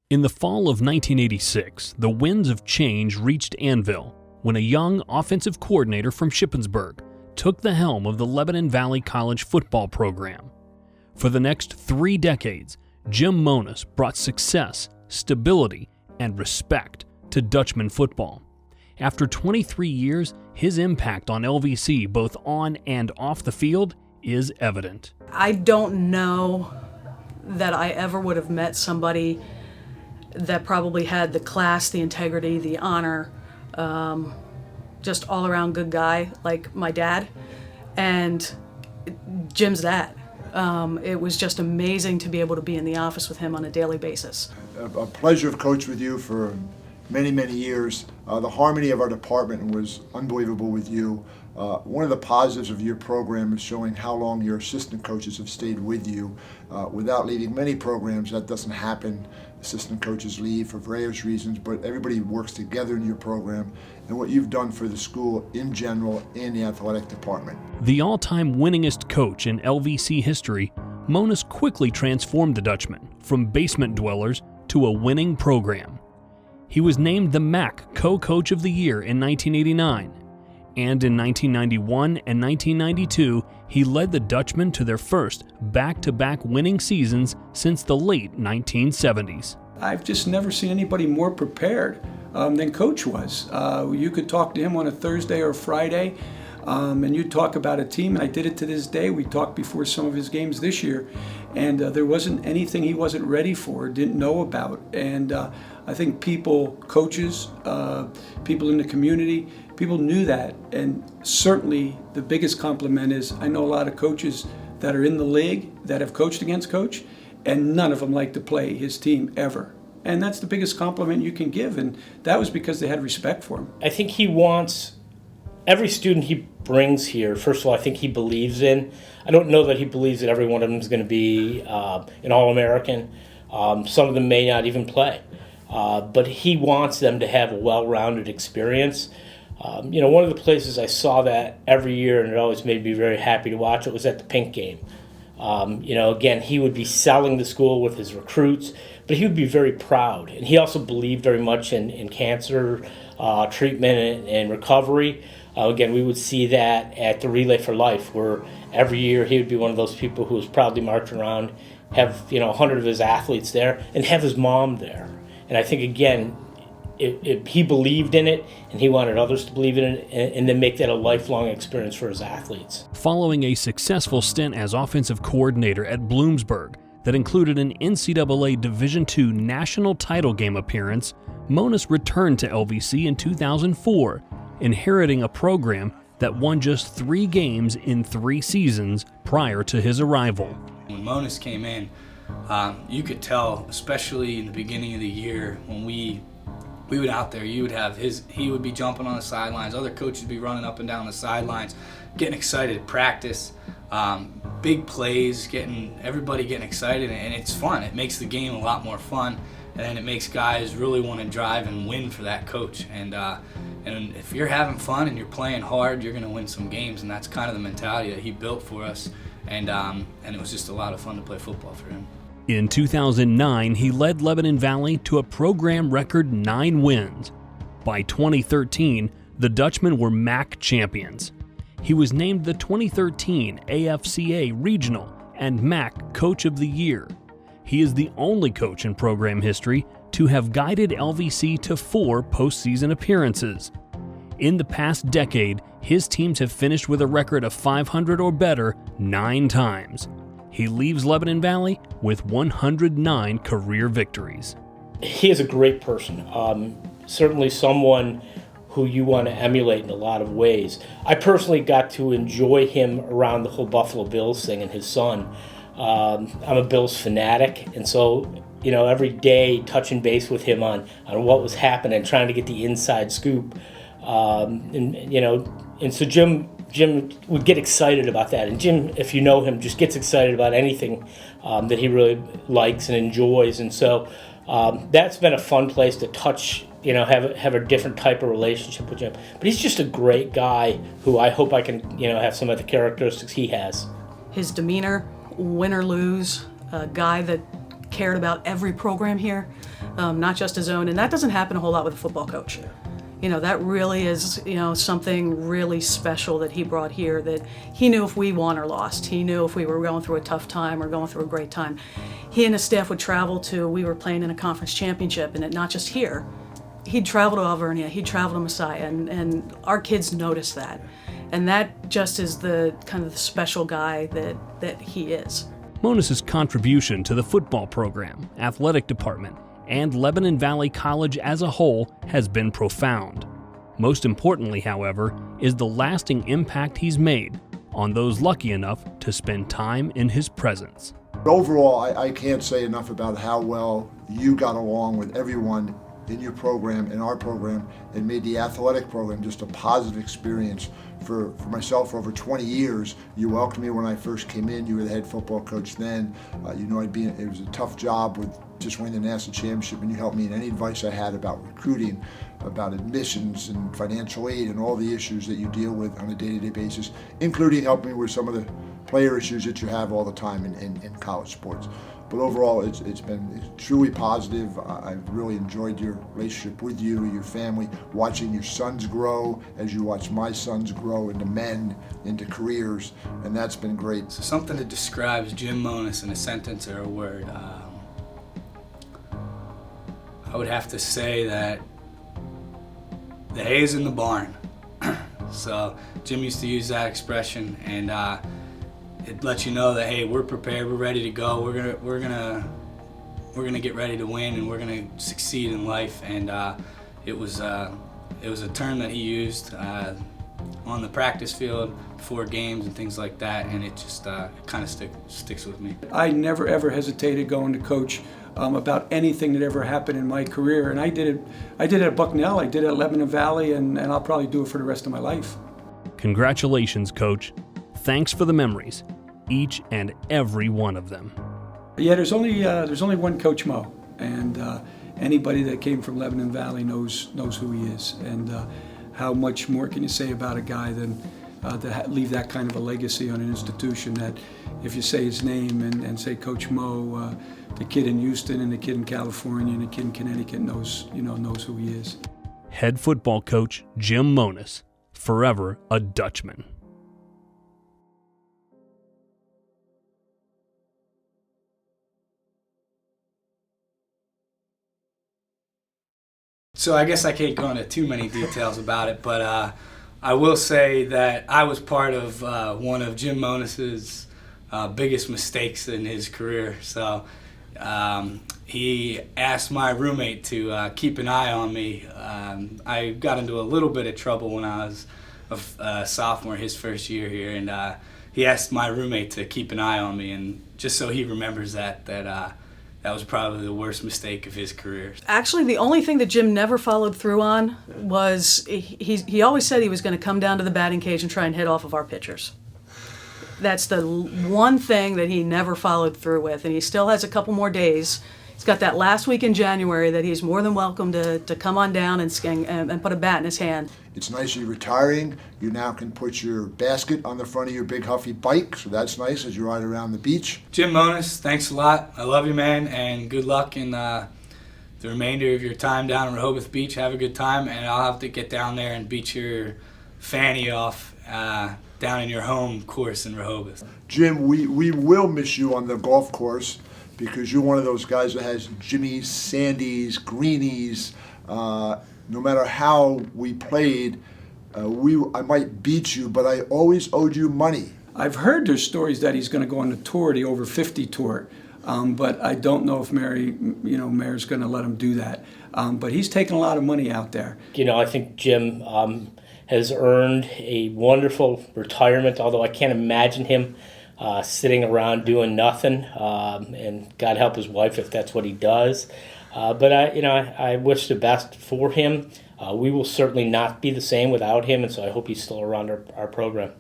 In the fall of 1986, the winds of change reached Anvil when a young offensive coordinator from Shippensburg took the helm of the Lebanon Valley College football program. For the next 3 decades, Jim Monos brought success, stability, and respect to Dutchman football. After 23 years, his impact on LVC, both on and off the field, is evident. I don't know that I ever would have met somebody that probably had the class, the integrity, the honor, just all around good guy like my dad. And Jim's that. It was just amazing to be able to be in the office with him on a daily basis. A pleasure to coach with you for many, many years. The harmony of our department was unbelievable with you. One of the positives of your program is showing how long your assistant coaches have stayed with you without leaving. Many programs that doesn't happen. Assistant coaches leave for various reasons, but everybody works together in your program and what you've done for the school in general and the athletic department. The all-time winningest coach in LVC history, Monos quickly transformed the Dutchmen from basement dwellers to a winning program. He was named the MAC Co-Coach of the Year in 1989, and in 1991 and 1992, he led the Dutchmen to their first back-to-back winning seasons since the late 1970s. I've just never seen anybody more prepared than Coach was. You could talk to him on a Thursday or Friday, and you'd talk about a team, and I did it to this day. We talked before some of his games this year, and there wasn't anything he wasn't ready for, didn't know about. And I think people, coaches, people in the community, people knew that. And certainly the biggest compliment is I know a lot of coaches that are in the league that have coached against Coach, and none of them like to play his team ever. And that's the biggest compliment you can give, and that was because they had respect for him. I think he wants every student he brings here, first of all, I think he believes in. I don't know that he believes that every one of them is going to be an All-American. Some of them may not even play. But he wants them to have a well-rounded experience. One of the places I saw that every year, and it always made me very happy to watch it, was at the Pink Game. Again, he would be selling the school with his recruits, but he would be very proud. And he also believed very much in cancer treatment and recovery. Again, we would see that at the Relay for Life, where every year he would be one of those people who was proudly marching around, have 100 of his athletes there, and have his mom there. And I think, again, he believed in it, and he wanted others to believe in it, and then make that a lifelong experience for his athletes. Following a successful stint as offensive coordinator at Bloomsburg that included an NCAA Division II national title game appearance, Monos returned to LVC in 2004, inheriting a program that won just 3 games in 3 seasons prior to his arrival. When Monos came in, you could tell, especially in the beginning of the year, when we would out there, he would be jumping on the sidelines, other coaches would be running up and down the sidelines, getting excited at practice, big plays, everybody getting excited, and it's fun. It makes the game a lot more fun, and it makes guys really want to drive and win for that coach. And if you're having fun and you're playing hard, you're going to win some games, and that's kind of the mentality that he built for us. And it was just a lot of fun to play football for him. In 2009, he led Lebanon Valley to a program record 9 wins. By 2013, the Dutchmen were MAC champions. He was named the 2013 AFCA Regional and MAC Coach of the Year. He is the only coach in program history to have guided LVC to 4 postseason appearances. In the past decade, his teams have finished with a record of 500 or better 9 times. He leaves Lebanon Valley with 109 career victories. He is a great person, certainly someone who you want to emulate in a lot of ways. I personally got to enjoy him around the whole Buffalo Bills thing and his son. I'm a Bills fanatic, and so every day touching base with him on what was happening, trying to get the inside scoop. And so Jim would get excited about that. And Jim, if you know him, just gets excited about anything that he really likes and enjoys. And so that's been a fun place to touch, have a different type of relationship with Jim. But he's just a great guy who I hope I can, have some of the characteristics he has. His demeanor, win or lose, a guy that cared about every program here, not just his own, and that doesn't happen a whole lot with a football coach. You know, that really is, you know, something really special that he brought here, that he knew if we won or lost. He knew if we were going through a tough time or going through a great time. He and his staff would travel to, we were playing in a conference championship, and not just here. He'd travel to Alvernia, he'd travel to Messiah, and our kids noticed that. And that just is the kind of the special guy that he is. Monis's contribution to the football program, athletic department, and Lebanon Valley College as a whole has been profound. Most importantly, however, is the lasting impact he's made on those lucky enough to spend time in his presence. Overall, I can't say enough about how well you got along with everyone in your program, in our program, and made the athletic program just a positive experience for myself for over 20 years. You welcomed me when I first came in. You were the head football coach then. You know, it was a tough job with just winning the national championship, and you helped me in any advice I had about recruiting, about admissions and financial aid and all the issues that you deal with on a day-to-day basis, including helping me with some of the player issues that you have all the time in college sports. But overall, it's been truly positive. I've really enjoyed your relationship with you, your family, watching your sons grow as you watch my sons grow into men, into careers, and that's been great. So something that describes Jim Monis in a sentence or a word, I would have to say that the hay is in the barn. So Jim used to use that expression, and it lets you know that, hey, we're prepared, we're ready to go, we're gonna get ready to win, and we're gonna succeed in life. And it was a term that he used on the practice field before games and things like that, and it just kind of sticks with me. I never ever hesitated going to coach about anything that ever happened in my career, and I did it at Bucknell, I did it at Lebanon Valley, and I'll probably do it for the rest of my life. Congratulations, Coach. Thanks for the memories, each and every one of them. Yeah, there's only one Coach Mo, and anybody that came from Lebanon Valley knows who he is. And how much more can you say about a guy than to leave that kind of a legacy on an institution that, if you say his name and say Coach Mo, the kid in Houston and the kid in California and the kid in Connecticut knows who he is. Head football coach Jim Monis, forever a Dutchman. So I guess I can't go into too many details about it, but I will say that I was part of one of Jim Monis's biggest mistakes in his career. So he asked my roommate to keep an eye on me. I got into a little bit of trouble when I was a sophomore, his first year here, and he asked my roommate to keep an eye on me, and just so he remembers that was probably the worst mistake of his career. Actually, the only thing that Jim never followed through on was he always said he was going to come down to the batting cage and try and hit off of our pitchers. That's the one thing that he never followed through with, and he still has a couple more days. He's got that last week in January that he's more than welcome to come on down and put a bat in his hand. It's nice you're retiring. You now can put your basket on the front of your big huffy bike, so that's nice as you ride around the beach. Jim Monis, thanks a lot. I love you, man, and good luck in the remainder of your time down in Rehoboth Beach. Have a good time, and I'll have to get down there and beat your fanny off down in your home course in Rehoboth. Jim, we will miss you on the golf course, because you're one of those guys that has Jimmies, Sandies, Greenies. No matter how we played, I might beat you, but I always owed you money. I've heard there's stories that he's going to go on the tour, the over 50 tour, but I don't know if Mayor's going to let him do that. But he's taking a lot of money out there. I think Jim has earned a wonderful retirement, although I can't imagine him sitting around doing nothing, and God help his wife if that's what he does. But I wish the best for him. We will certainly not be the same without him, and so I hope he's still around our program.